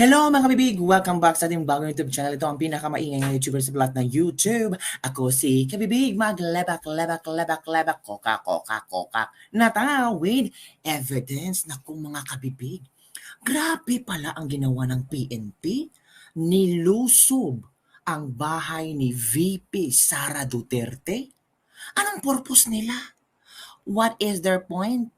Hello mga kabibig! Welcome back sa ating bagong YouTube channel. Ito ang pinakamaingay na YouTuber sa lahat ng YouTube. Ako si Kabibig, maglebak, kokak, natawid, evidence. Naku mga kabibig, grabe pala ang ginawa ng PNP. Nilusob ang bahay ni VP Sara Duterte. Anong purpose nila? What is their point?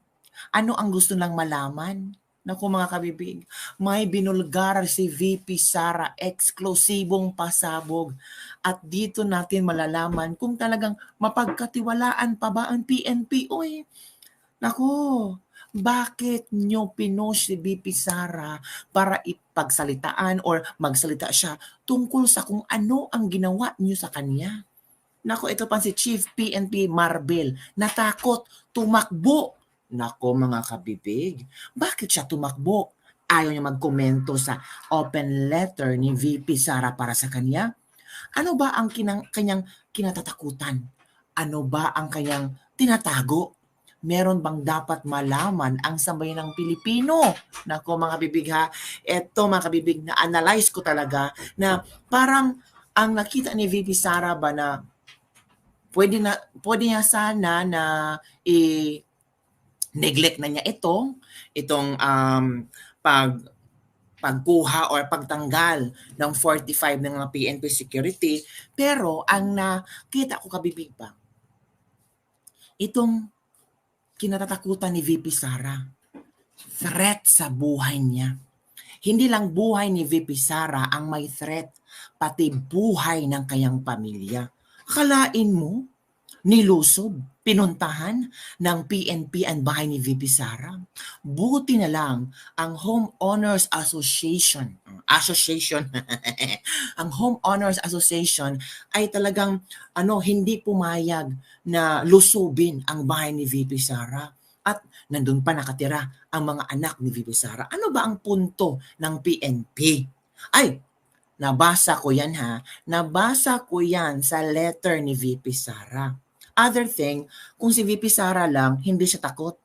Ano ang gusto lang malaman? Naku mga kabibig, may binulgar si VP Sara, eksklusibong pasabog. At dito natin malalaman kung talagang mapagkatiwalaan pa ba ang PNP. Uy, naku, bakit nyo pinush si VP Sara para ipagsalitaan or magsalita siya tungkol sa kung ano ang ginawa nyo sa kanya? Naku, ito pa si Chief PNP Marbel, natakot, tumakbo. Nako mga kabibig, bakit siya tumakbo? Ayaw niya magkomento sa open letter ni VP Sara para sa kanya? Ano ba ang kanyang kinatatakutan? Ano ba ang kanyang tinatago? Meron bang dapat malaman ang sambayan ng Pilipino? Nako mga kabibig ha, eto mga kabibig, na-analyze ko talaga na parang ang nakita ni VP Sara ba na pwede niya sana na neglect na niya itong pagkuha or pagtanggal ng 45 ng mga PNP security. Pero ang nakita ko kabibig pa, itong kinatatakutan ni VP Sara, threat sa buhay niya. Hindi lang buhay ni VP Sara ang may threat, pati buhay ng kanyang pamilya. Akalain mo, nilusob, pinuntahan ng PNP ang bahay ni VP Sara. Buti na lang ang Homeowners Association, ang Homeowners Association ay talagang hindi pumayag na lusubin ang bahay ni VP Sara. At nandun pa nakatira ang mga anak ni VP Sara. Ano ba ang punto ng PNP? Ay, nabasa ko yan ha. Nabasa ko yan sa letter ni VP Sara. Other thing, kung si VP Sara lang, hindi siya takot.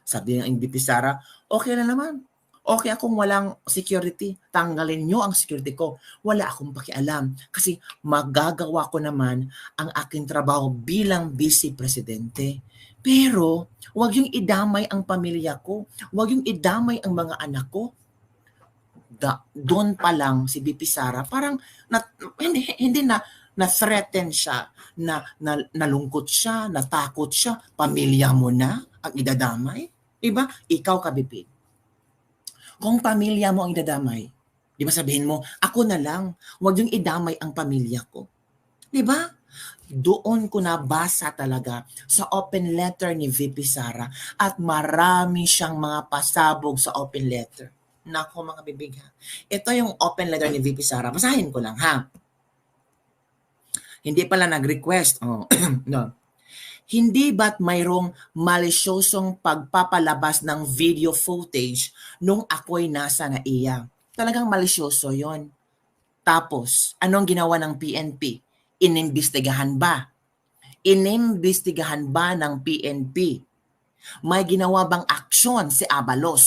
Sabi ng VP Sara, okay na naman. Okay akong walang security. Tanggalin nyo ang security ko. Wala akong pakialam. Kasi magagawa ko naman ang aking trabaho bilang vice presidente. Pero, wag yung idamay ang pamilya ko. Wag yung idamay ang mga anak ko. Doon pa lang si VP Sara, parang hindi na-threaten siya, nalungkot siya, natakot siya, pamilya mo na ang idadamay. Diba? Ikaw kabibig. Kung pamilya mo ang idadamay, di ba sabihin mo, ako na lang, wag yung idamay ang pamilya ko. Diba? Doon ko nabasa talaga sa open letter ni VP Sara at marami siyang mga pasabog sa open letter. Nako mga bibig ha. Ito yung open letter ni VP Sara. Basahin ko lang ha. Hindi pala nag-request. No. Hindi ba't mayroong malisyosong pagpapalabas ng video footage nung ako'y nasa NAIA? Talagang malisyoso yon. Tapos, anong ginawa ng PNP? Inimbestigahan ba? Inimbestigahan ba ng PNP? May ginawa bang aksyon si Abalos?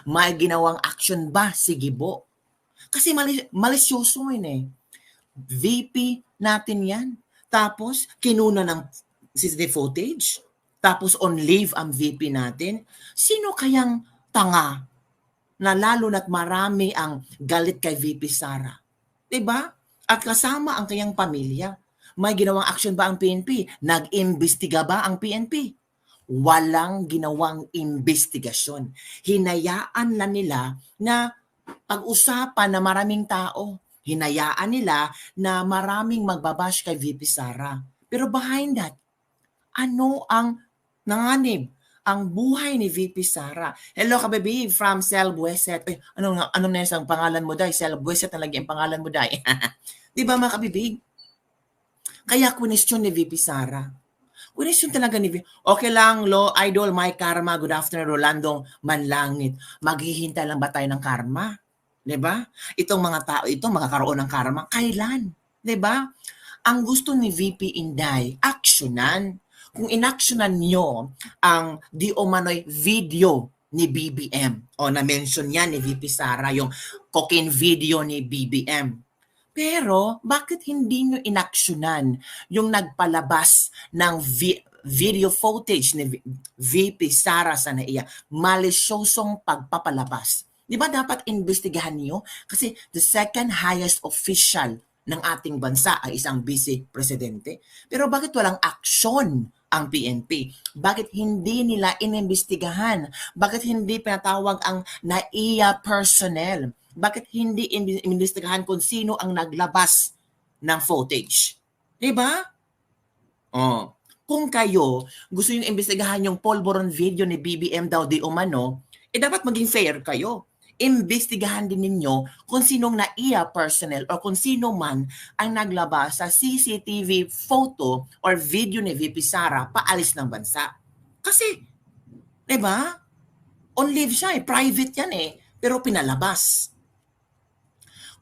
May ginawang aksyon ba si Gibo? Kasi malisyoso yun eh. VP natin yan. Tapos, kinuna ng CCTV footage. Tapos, on leave ang VP natin. Sino kayang tanga na lalo na't marami ang galit kay VP Sara? Diba? At kasama ang kanyang pamilya. May ginawang action ba ang PNP? Nag-imbestiga ba ang PNP? Walang ginawang investigasyon. Hinayaan lang nila na pag-usapan na maraming tao. Hinayaan nila na maraming magbabash kay VP Sara. Pero behind that, ano ang nanganib? Ang buhay ni VP Sara. Hello ka baby from Cel Bueset. Ano na yung pangalan mo day? Cel Bueset na lagi ang pangalan mo day. Di ba mga kabibig? Kaya question ni VP Sara. Question talaga ni VP. Okay lang, Idol, my karma. Good afternoon, Rolando Manlangit. Maghihintay lang ba tayo ng karma? Diba? Itong mga tao ito makakaroon ng karma. Kailan? Diba? Ang gusto ni VP Inday, aksyonan. Kung inaksyonan nyo ang di umano'y video ni BBM o na-mention yan ni VP Sara, yung cocaine video ni BBM. Pero bakit hindi nyo inaksyonan yung nagpalabas ng video footage ni VP Sara Sanaiya? Malisyosong pagpapalabas. Di ba dapat investigahan niyo? Kasi the second highest official ng ating bansa ay isang vice presidente. Pero bakit walang aksyon ang PNP? Bakit hindi nila inimbestigahan? Bakit hindi pinatawag ang NAIA personnel? Bakit hindi inimbestigahan kung sino ang naglabas ng footage? Diba? Oh. Kung kayo gusto yung imbestigahan yung polvoron video ni BBM daw di umano, dapat maging fair kayo. Imbestigahan din ninyo kung sinong NAIA personnel o kung sino man ang naglabas sa CCTV photo or video ni VP Sara paalis ng bansa. Kasi, diba? On leave siya private yan pero pinalabas.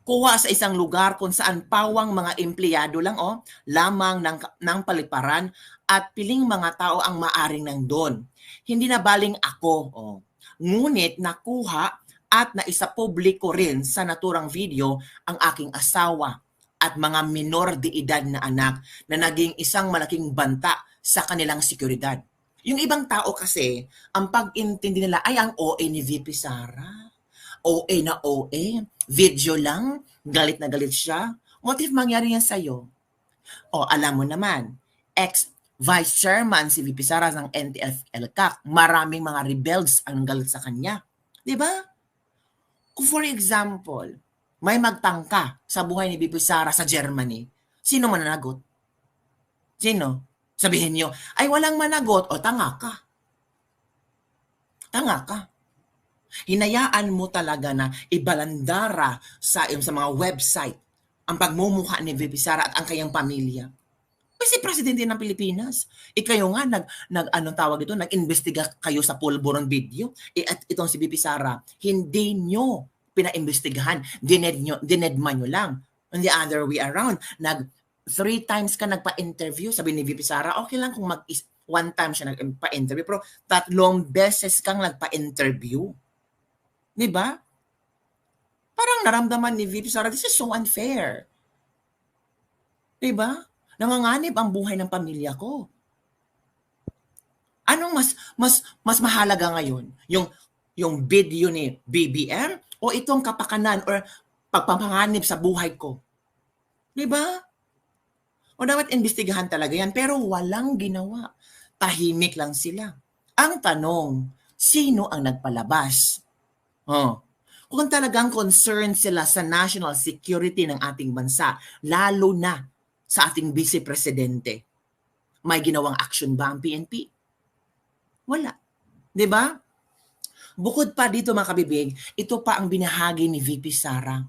Kuha sa isang lugar kung saan pawang mga empleyado lang lamang ng paliparan at piling mga tao ang maaring nandun. Hindi na baling ako. Ngunit nakuha at naisapubliko rin sa naturang video ang aking asawa at mga minor de edad na anak na naging isang malaking banta sa kanilang seguridad. Yung ibang tao kasi, ang pag-intindi nila ay ang OA ni VP Sara. OA na OA, video lang, galit na galit siya. What if mangyari yan sa'yo? Alam mo naman, ex-vice chairman si VP Sara ng NTF-ELCAC, maraming mga rebels ang galit sa kanya. Diba? Kung for example, may magtangka sa buhay ni VP Sara sa Germany, sino mananagot? Sino? Sabihin nyo, ay walang managot o tanga ka. Tanga ka. Hinayaan mo talaga na ibalandara sa mga website ang pagmumukha ni VP Sara at ang kanyang pamilya. Kasi presidente ng Pilipinas. Kayo nga nag-imbestiga kayo sa polvoron video. At itong si VP Sara, hindi nyo pinaimbestigahan. Dinedma nyo lang. On the other way around, 3 times ka nagpa-interview, sabi ni VP Sara, okay lang kung one time siya nagpa-interview, pero 3 beses kang nagpa-interview. Diba? Parang naramdaman ni VP Sara, this is so unfair. Diba? Nanganganib ang buhay ng pamilya ko. Anong mas mahalaga ngayon? Yung video ni BBM o itong kapakanan or pagpapanganib sa buhay ko? Diba? O dapat imbestigahan talaga yan, pero walang ginawa. Tahimik lang sila. Ang tanong, sino ang nagpalabas? Kung talagang concerned sila sa national security ng ating bansa, lalo na sa ating vice presidente, may ginawang action ba ang PNP? Wala. Diba? Bukod pa dito mga kabibig, ito pa ang binahagi ni VP Sara.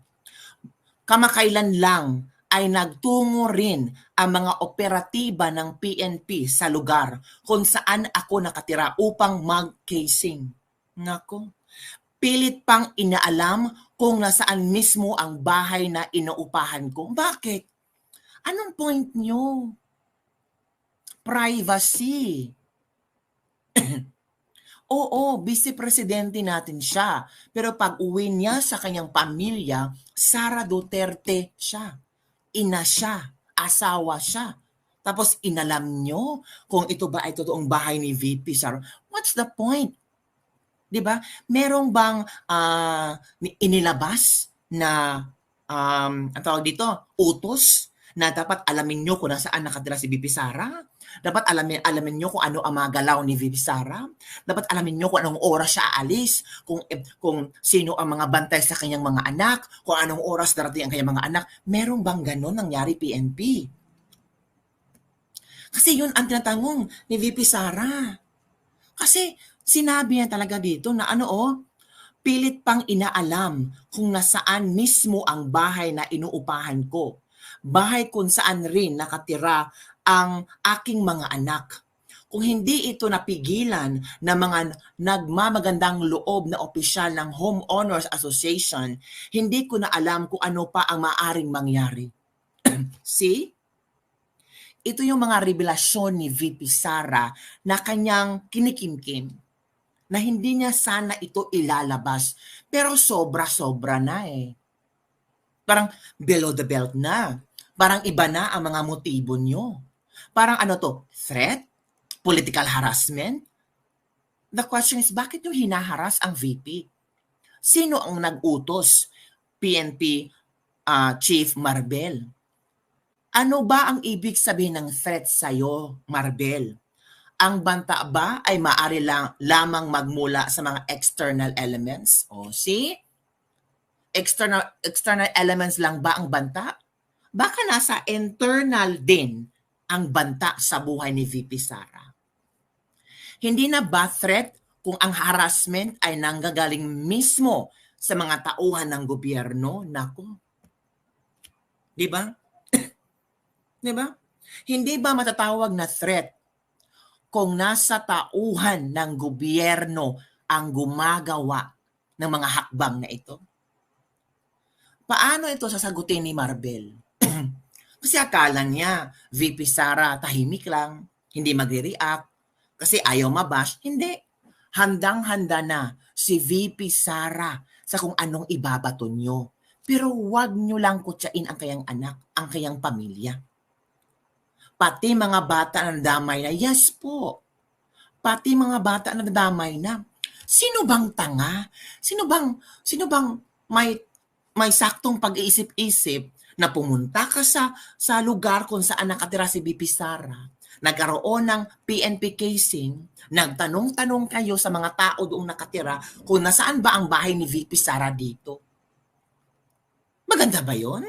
Kamakailan lang ay nagtungo rin ang mga operatiba ng PNP sa lugar kung saan ako nakatira upang mag-casing. Nako, pilit pang inaalam kung nasaan mismo ang bahay na inuupahan ko. Bakit? Anong point nyo? Privacy. Oo, vice-presidente natin siya. Pero pag uwi niya sa kanyang pamilya, Sara Duterte siya. Ina siya. Asawa siya. Tapos inalam nyo kung ito ba ay totoong bahay ni VP Sara. What's the point? Diba? Merong bang inilabas na ang tawag dito, utos na dapat alamin nyo kung nasaan nakatira si VP Sara? Dapat alamin nyo kung ano ang mga galaw ni VP Sara? Dapat alamin nyo kung anong oras siya aalis? Kung sino ang mga bantay sa kanyang mga anak? Kung anong oras darating ang kanyang mga anak? Merong bang ganon nangyari PNP? Kasi yun ang tinatanong ni VP Sara. Kasi sinabi niya talaga dito na pilit pang inaalam kung nasaan mismo ang bahay na inuupahan ko. Bahay kung saan rin nakatira ang aking mga anak. Kung hindi ito napigilan ng mga nagmamagandang loob na opisyal ng Homeowners Association, hindi ko na alam kung ano pa ang maaaring mangyari. See? Ito yung mga revelasyon ni VP Sara na kanyang kinikimkim na hindi niya sana ito ilalabas. Pero sobra-sobra na Parang below the belt na. Parang iba na ang mga motibo nyo. Parang ano to, threat? Political harassment? The question is, bakit nyo hinaharas ang VP? Sino ang nag-utos? PNP Chief Marbel. Ano ba ang ibig sabihin ng threat sa'yo, Marbel? Ang banta ba ay maaari lamang magmula sa mga external elements? O see? External elements lang ba ang banta? Baka nasa internal din ang banta sa buhay ni VP Sara. Hindi na ba threat kung ang harassment ay nanggagaling mismo sa mga tauhan ng gobyerno? Nako. Di ba? Di ba? Hindi ba matatawag na threat kung nasa tauhan ng gobyerno ang gumagawa ng mga hakbang na ito? Paano ito sasagutin ni Marbel? Kasi akala niya, VP Sara tahimik lang, hindi magre-react, kasi ayaw mabash. Hindi. Handang-handa na si VP Sara sa kung anong ibabato nyo. Pero wag nyo lang kutsain ang kayang anak, ang kayang pamilya. Pati mga bata na nadamay na, yes po. Pati mga bata na nadamay na. Sino bang tanga? Sino bang may saktong pag-iisip-isip na pumunta ka sa lugar kung saan nakatira si VP Sara, nagkaroon ng PNP casing, nagtanong-tanong kayo sa mga tao doong nakatira kung nasaan ba ang bahay ni VP Sara dito. Maganda ba yon?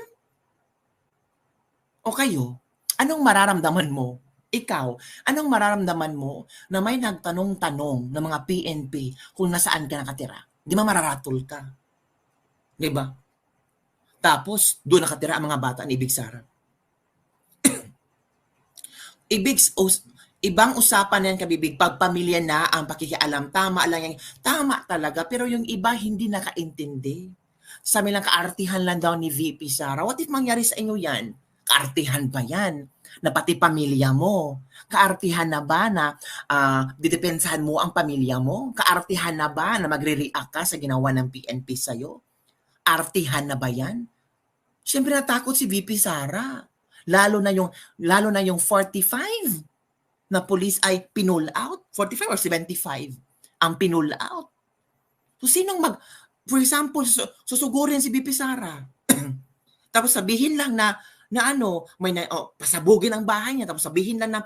O kayo, anong mararamdaman mo? Ikaw, anong mararamdaman mo na may nagtanong-tanong ng mga PNP kung nasaan ka nakatira? Di ba mararatol ka? Di ba? Tapos, doon nakatira ang mga bata ni Big Sara. Ibang usapan yan, kabibig. Pag pamilya na ang pakikialam, tama lang yan. Tama talaga, pero yung iba hindi nakaintindi. Sabi lang, kaartihan lang daw ni VP Sara. What if mangyari sa inyo yan? Kaartihan ba yan? Na pati pamilya mo? Kaartihan na ba na didepensahan mo ang pamilya mo? Kaartihan na ba na magre-react ka sa ginawa ng PNP sa'yo? Artihan na ba yan? Siyempre natakot si VP Sara. Lalo na yung 45 na police ay pinull out. 45 or 75 ang pinull out. So for example, susugurin si VP Sara. Tapos sabihin lang na pasabugin ang bahay niya. Tapos sabihin lang na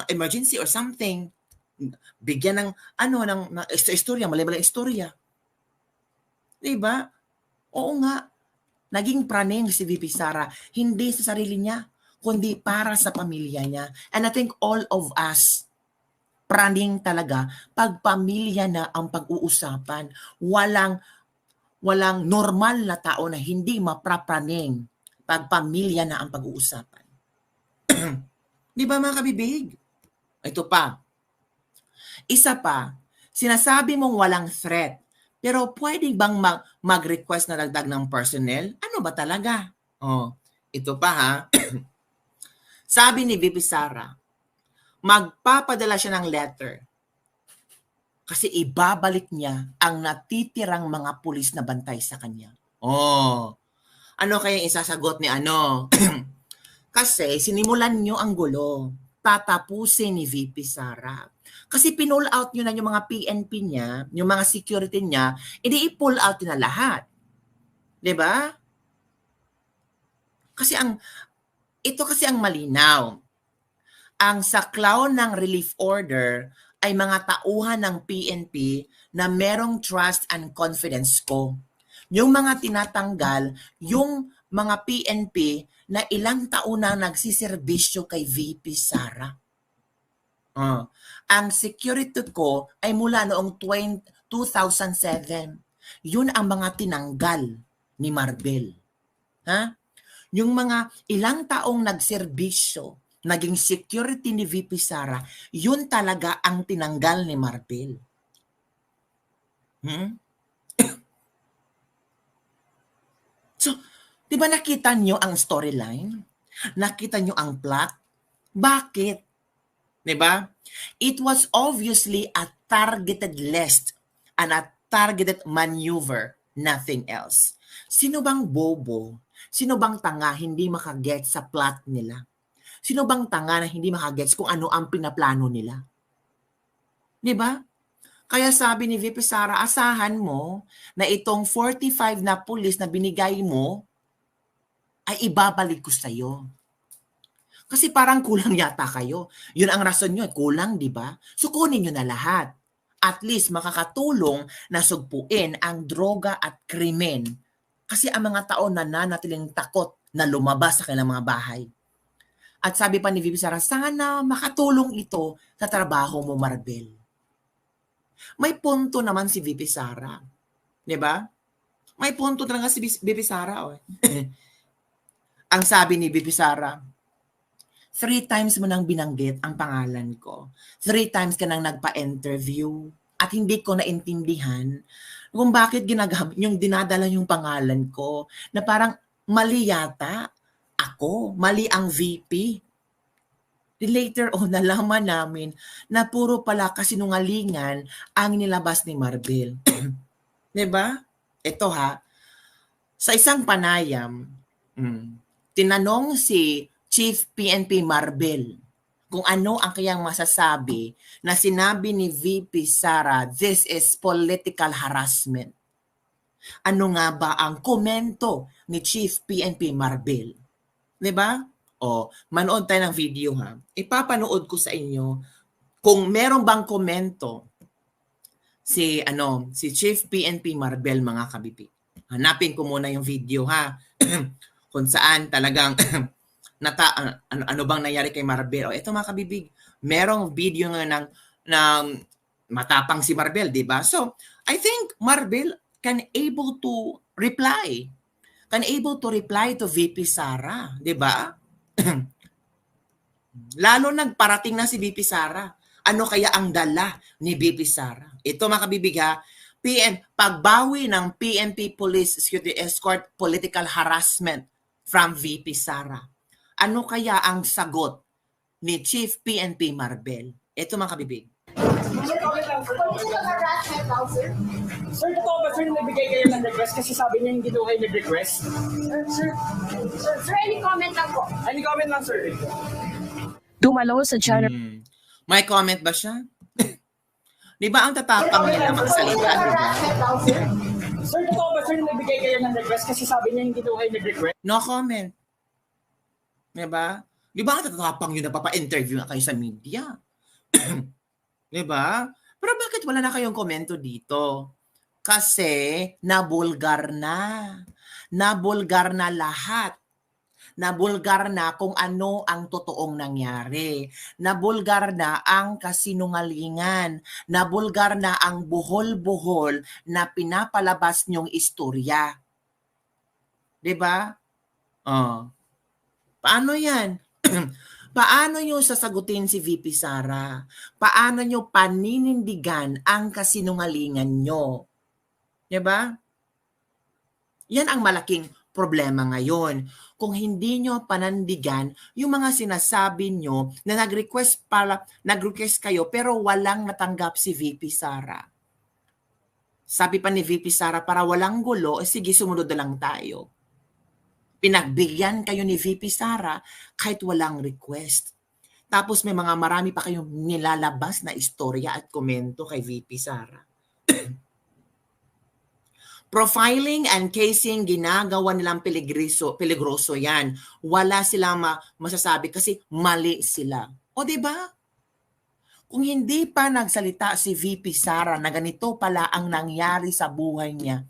emergency or something. Bigyan ng istorya, mali-mali istorya. Diba? Oo nga. Naging praning si VP Sara, hindi sa sarili niya, kundi para sa pamilya niya. And I think all of us, praning talaga, pag pamilya na ang pag-uusapan, walang normal na tao na hindi maprapraning pag pamilya na ang pag-uusapan. Di ba mga kabibig? Ito pa. Isa pa, sinasabi mong walang threat, pero pwede bang mag-request na dagdag ng personnel? Ano ba talaga? Ito pa ha. Sabi ni VP Sara, magpapadala siya ng letter kasi ibabalik niya ang natitirang mga pulis na bantay sa kanya. Ano kaya isasagot ni Kasi sinimulan niyo ang gulo. Tatapusin ni VP Sara. Kasi pinull out nyo na yung mga PNP niya, yung mga security niya, i-pull out na lahat. Diba? Ito kasi ang malinaw. Ang saklaw ng relief order ay mga tauhan ng PNP na merong trust and confidence ko. Yung mga tinatanggal, yung mga PNP na ilang taon na nagsiservisyo kay VP Sara. Ang security ko ay mula noong 2007. Yun ang mga tinanggal ni Marbel. Yung mga ilang taong nagserbisyo, naging security ni VP Sara, yun talaga ang tinanggal ni Marbel. So, di ba nakita nyo ang storyline? Nakita nyo ang plot? Bakit? Diba? It was obviously a targeted list and a targeted maneuver Nothing else. Sino bang bobo? Sino bang tanga hindi makaget sa plot nila? Sino bang tanga na hindi makagets kung ano ang pinaplano nila? Di ba? Kaya sabi ni VP Sara, asahan mo na itong 45 na pulis na binigay mo ay ibabalik ko sa'yo. Kasi parang kulang yata kayo. Yun ang rason nyo, kulang, di ba? So kunin nyo na lahat. At least makakatulong na sugpuin ang droga at krimen. Kasi ang mga tao nananatiling takot na lumabas sa kanilang mga bahay. At sabi pa ni VP Sara, sana makatulong ito sa trabaho mo, Marbel. May punto naman si VP Sara. Di ba? May punto talaga si VP Sara. Oh. Ang sabi ni VP Sara, 3 times mo nang binanggit ang pangalan ko. 3 times ka nang nagpa-interview at hindi ko naintindihan kung bakit ginagamit yung dinadala yung pangalan ko na parang mali yata ako, mali ang VP. Later on, nalaman namin na puro pala kasinungalingan ang nilabas ni Marbel. Diba? Ito ha, sa isang panayam, tinanong si Chief PNP Marbel kung ano ang kayang masasabi na sinabi ni VP Sara, this is political harassment. Ano nga ba ang komento ni Chief PNP Marbel? Diba? O, manood tayo ng video ha. Ipapanood ko sa inyo kung meron bang komento si Chief PNP Marbel, mga kabibi. Hanapin ko muna yung video ha. Kung saan talagang ano bang nangyari kay Marbel. O ito mga kabibig, merong video nga ng matapang si Marbel, di ba? So, I think Marbel can able to reply. Can able to reply to VP Sara, di ba? Lalo nagparating na si VP Sara. Ano kaya ang dala ni VP Sara? Ito mga kabibig ha, pagbawi ng PNP Police Security Escort political harassment from VP Sara. Ano kaya ang sagot ni Chief PNP Marbel? Ito mga kabibig. Sir, totoo ba sir nagbigay kayo ng request kasi sabi niya hindi daw kayo nag-request? Sir, any comment lang po? Any comment lang sir? Dumalo sa channel. May comment ba siya? Di ba ang tatapang nila magsalita, di ba? Sir, totoo ba sir nagbigay kayo ng request kasi sabi niya hindi daw kayo nag-request? No comment. Di ba? Di ba ang tatapang yun na papa-interview na kayo sa media? Di ba? Pero bakit wala na kayong komento dito? Kasi nabulgar na. Nabulgar na lahat. Nabulgar na kung ano ang totoong nangyari. Nabulgar na ang kasinungalingan. Nabulgar na ang buhol-buhol na pinapalabas niyong istorya. 'Di ba? Paano 'yan? Paano niyo sasagutin si VP Sara? Paano niyo paninindigan ang kasinungalingan niyo? 'Di ba? Yan ang malaking problema ngayon. Kung hindi nyo panandigan yung mga sinasabi nyo na nag-request kayo pero walang natanggap si VP Sara. Sabi pa ni VP Sara, para walang gulo, sige sumunod na lang tayo. Pinagbigyan kayo ni VP Sara kahit walang request. Tapos may marami pa kayong nilalabas na istorya at komento kay VP Sara. Profiling and casing, ginagawa nilang peligroso yan. Wala silang masasabi kasi mali sila. O diba? Kung hindi pa nagsalita si VP Sara na ganito pala ang nangyari sa buhay niya,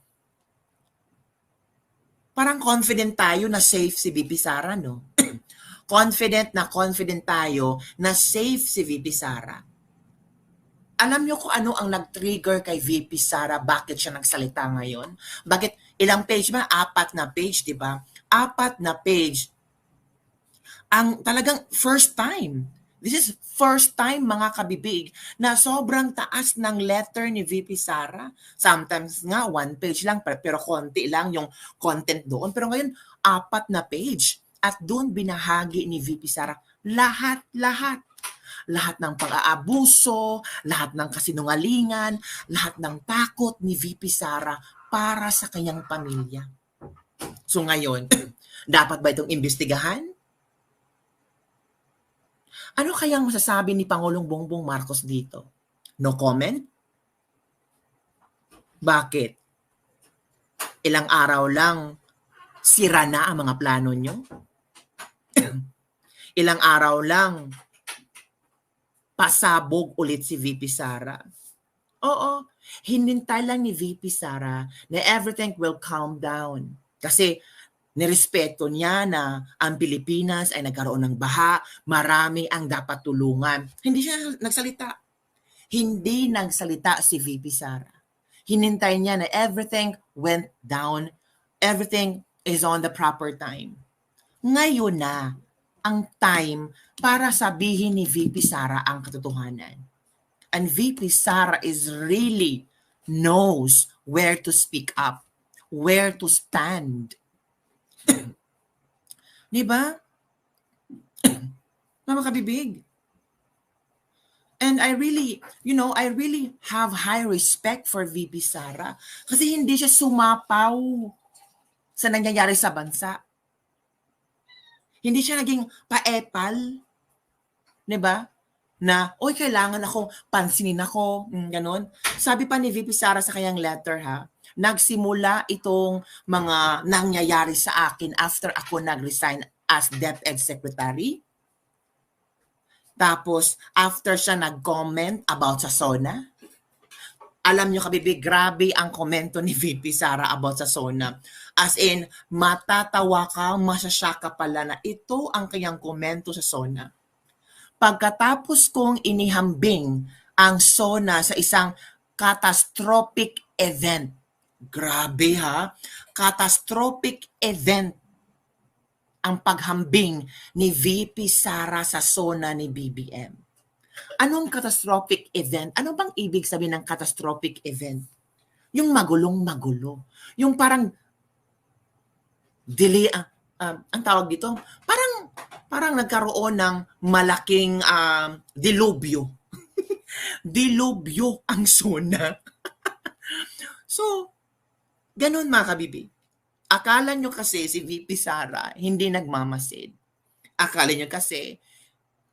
parang confident tayo na safe si VP Sara, no? confident tayo na safe si VP Sara. Alam niyo kung ano ang nag-trigger kay VP Sara, bakit siya nagsalita ngayon? Bakit ilang page ba? 4 na page, di ba? 4 na page. Ang talagang first time. This is first time, mga kabibig, na sobrang taas ng letter ni VP Sara. Sometimes nga 1 page lang, pero konti lang yung content doon. Pero ngayon, 4 na page. At doon binahagi ni VP Sara lahat. lahat ng pag-aabuso, lahat ng kasinungalingan, lahat ng takot ni VP Sara para sa kanyang pamilya. So ngayon, dapat ba itong imbestigahan? Ano kayang masasabi ni Pangulong Bongbong Marcos dito? No comment? Bakit? Ilang araw lang, sira na ang mga plano nyo? Ilang araw lang, pasabog ulit si VP Sara. Oo, hinintay lang ni VP Sara na everything will calm down. Kasi nirespeto niya na ang Pilipinas ay nagkaroon ng baha, marami ang dapat tulungan. Hindi siya nagsalita. Hindi nagsalita si VP Sara. Hinintay niya na everything went down, everything is on the proper time. Ngayon na ang time para sabihin ni VP Sara ang katotohanan. And VP Sara is really knows where to speak up, where to stand. Di ba? Mga kabibig. And I really have high respect for VP Sara kasi hindi siya sumapaw sa nangyayari sa bansa. Hindi siya naging paepal. 'Di ba? Na, oy, kailangan ako, pansinin ako, ganon. Sabi pa ni VP Sara sa kanyang letter, nagsimula itong mga nangyayari sa akin after ako nag-resign as DepEd Secretary. Tapos, after siya nag-comment about sa SONA, alam nyo kabibig, grabe ang komento ni VP Sara about sa SONA. As in, matatawa ka, masasya ka pala na ito ang kanyang komento sa SONA. Pagkatapos kong inihambing ang SONA sa isang catastrophic event. Grabe ha, catastrophic event ang paghambing ni VP Sara sa SONA ni BBM. Anong catastrophic event? Ano bang ibig sabihin ng catastrophic event? Yung magulong-magulo. Yung parang ang tawag dito, parang nagkaroon ng malaking dilubyo. Dilubyo ang SONA. So, ganun mga kabibig. Akala nyo kasi si VP Sara hindi nagmamasid. Akala nyo kasi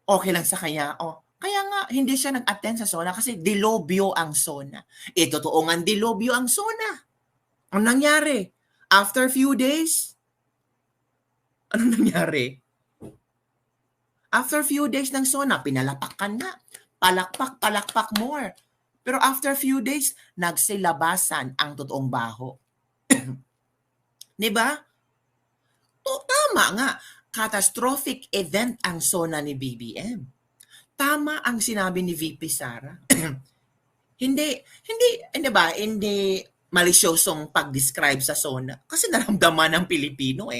okay lang sa kanya. Kaya nga hindi siya nag-attend sa SONA kasi dilobyo ang SONA. Totoo nga dilobyo ang SONA. Ang nangyari? After few days, ano nangyari? After few days ng SONA, pinalapakan na. Palakpak more. Pero after few days, nagsilabasan ang totoong baho. Diba? Tama nga. Catastrophic event ang SONA ni BBM. Tama ang sinabi ni VP Sara. Hindi malisyosong pag-describe sa SONA. Kasi naramdaman ng Pilipino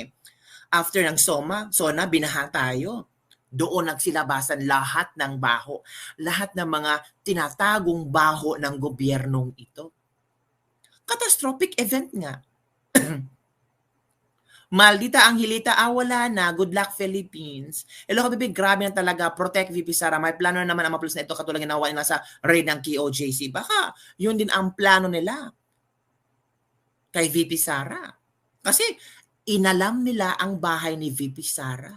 After ng SONA, binaha tayo. Doon nagsilabasan lahat ng baho. Lahat ng mga tinatagong baho ng gobyernong ito. Catastrophic event nga. Maldita ang hilita, wala na. Good luck, Philippines. Hello, kabibig, grabe na talaga. Protect VP Sara. May plano naman ang mga plus na ito katulad ginawa nila sa raid ng KOJC. Baka yun din ang plano nila kay VP Sara. Kasi inalam nila ang bahay ni VP Sara.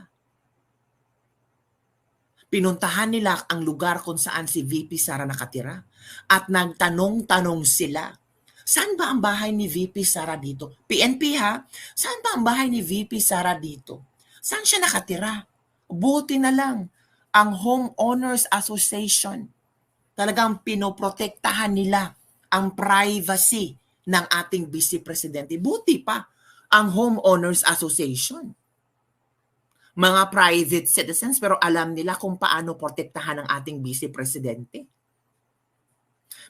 Pinuntahan nila ang lugar kung saan si VP Sara nakatira. At nagtanong-tanong sila, saan ba ang bahay ni VP Sara dito? PNP ha? Saan ba ang bahay ni VP Sara dito? Saan siya nakatira? Buti na lang ang Homeowners Association. Talagang pinoprotektahan nila ang privacy ng ating Vice Presidente. Buti pa ang Homeowners Association. Mga private citizens pero alam nila kung paano protektahan ang ating Vice Presidente.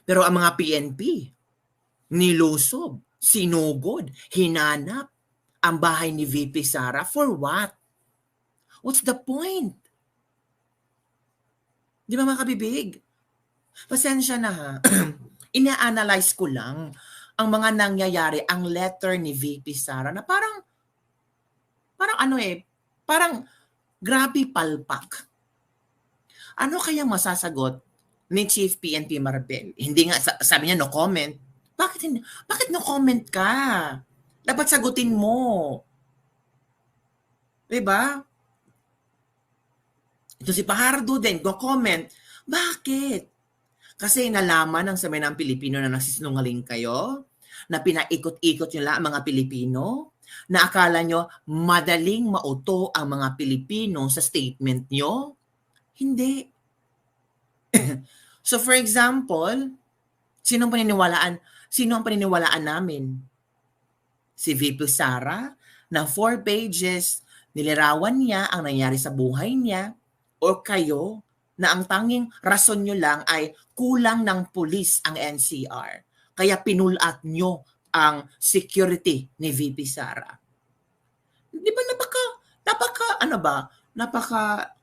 Pero ang mga PNP, nilusob, sinugod, hinanap ang bahay ni VP Sara. For what? What's the point? Di ba mga kabibig? Pasensya na ha. Ina-analyze ko lang ang mga nangyayari, ang letter ni VP Sara na parang grabe palpak. Ano kaya masasagot ni Chief PNP Maribel? Hindi nga, sabi niya no comment. Bakit no comment ka? Dapat sagutin mo. Diba? Ito si Pahardo din, no comment. Bakit? Kasi nalaman ng sabi ng Pilipino na nagsisinungaling kayo, na pinaikot-ikot nyo lang ang mga Pilipino, na akala nyo madaling mauto ang mga Pilipino sa statement nyo? Hindi. So for example, sino ang paniniwalaan namin? Si VP Sara, na 4 pages, nilirawan niya ang nangyari sa buhay niya, o kayo, na ang tanging rason nyo lang ay kulang ng pulis ang NCR. Kaya pinulat nyo ang security ni VP Sara. Di ba napaka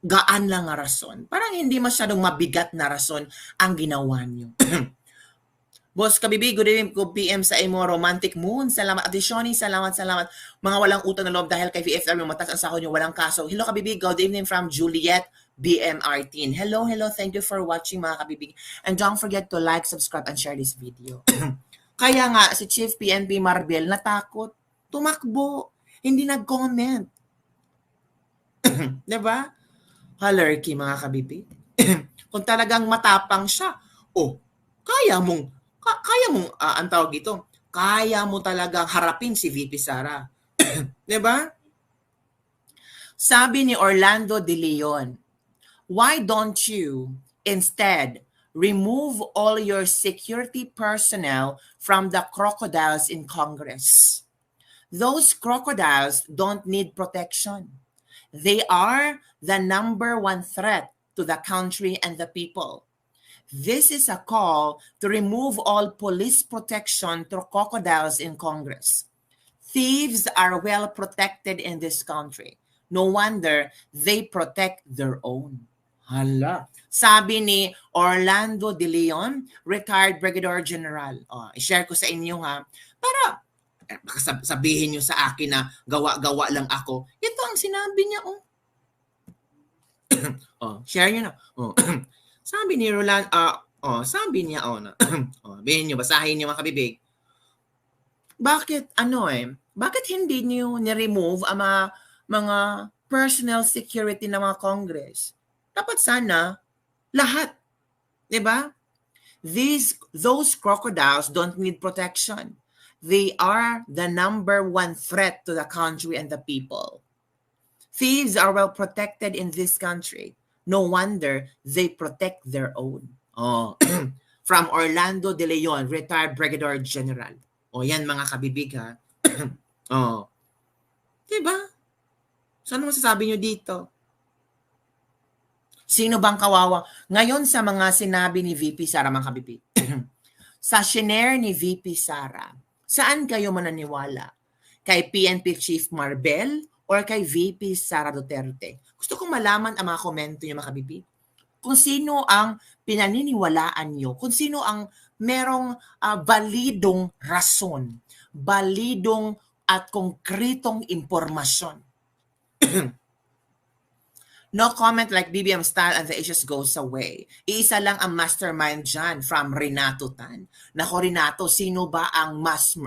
gaan lang nga rason. Parang hindi masyadong mabigat na rason ang ginawa nyo. Boss Kabibi, good evening ko PM sa imo Romantic Moon. Salamat. Additionally, salamat. Mga walang utang na loob dahil kay VFW matas ang sahod nyo, walang kaso. Hello Kabibi, good evening from Juliet BMR10. Hello. Thank you for watching mga Kabibi. And don't forget to like, subscribe, and share this video. Kaya nga, si Chief PNP Maribel natakot. Tumakbo. Hindi nag-comment. Diba? Halerky mga Kabibi. Kung talagang matapang siya, kaya mong ang tawag dito, kaya mo talagang harapin si VP Sara. Diba? Sabi ni Orlando De Leon, why don't you instead remove all your security personnel from the crocodiles in Congress? Those crocodiles don't need protection. They are the number one threat to the country and the people. This is a call to remove all police protection to crocodiles in Congress. Thieves are well protected in this country. No wonder they protect their own. Hala. Sabi ni Orlando De Leon, retired Brigadier General. I-share ko sa inyo ha. Para baka sabihin nyo sa akin na gawa-gawa lang ako. Ito ang sinabi niya. Share nyo na. Sabi ni Roland, sabi niya, bihin nyo, basahin nyo mga kabibig. Bakit hindi nyo ni-remove ang mga personal security ng mga Congress? Dapat sana, lahat. Diba? Those crocodiles don't need protection. They are the number one threat to the country and the people. Thieves are well protected in this country. No wonder they protect their own. From Orlando De Leon, retired Brigadier General. Yan mga kabibig ha. Diba? So ano masasabi nyo dito? Sino bang kawawa? Ngayon sa mga sinabi ni VP Sara mga kabibig. Sa shinare ni VP Sara, saan kayo mananiwala? Kay PNP Chief Maribel or kay VP Sara Duterte? Gusto kong malaman ang mga komento niyo mga kabibig. Kung sino ang pinaniniwalaan niyo, kung sino ang merong balidong rason, balidong at konkretong impormasyon. No comment like BBM style and the issues goes away. Iisa lang ang mastermind dyan from Renato Tan. Nako Renato, sino ba ang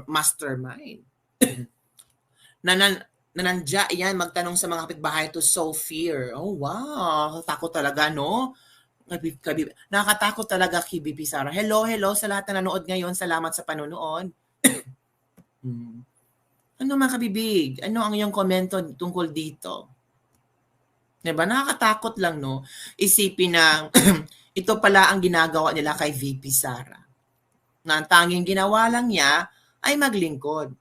mastermind? Nanandya yan, magtanong sa mga kapitbahay to sow fear. Oh wow, takot talaga no? Nakakatakot talaga kay BP Sara. Hello sa lahat na nanood ngayon. Salamat sa panonood. Ano mga kabibig? Ano ang iyong komento tungkol dito? Diba? Nakakatakot lang, no? Isipin na ito pala ang ginagawa nila kay VP Sara. Na ang tanging ginawa lang niya ay maglingkod.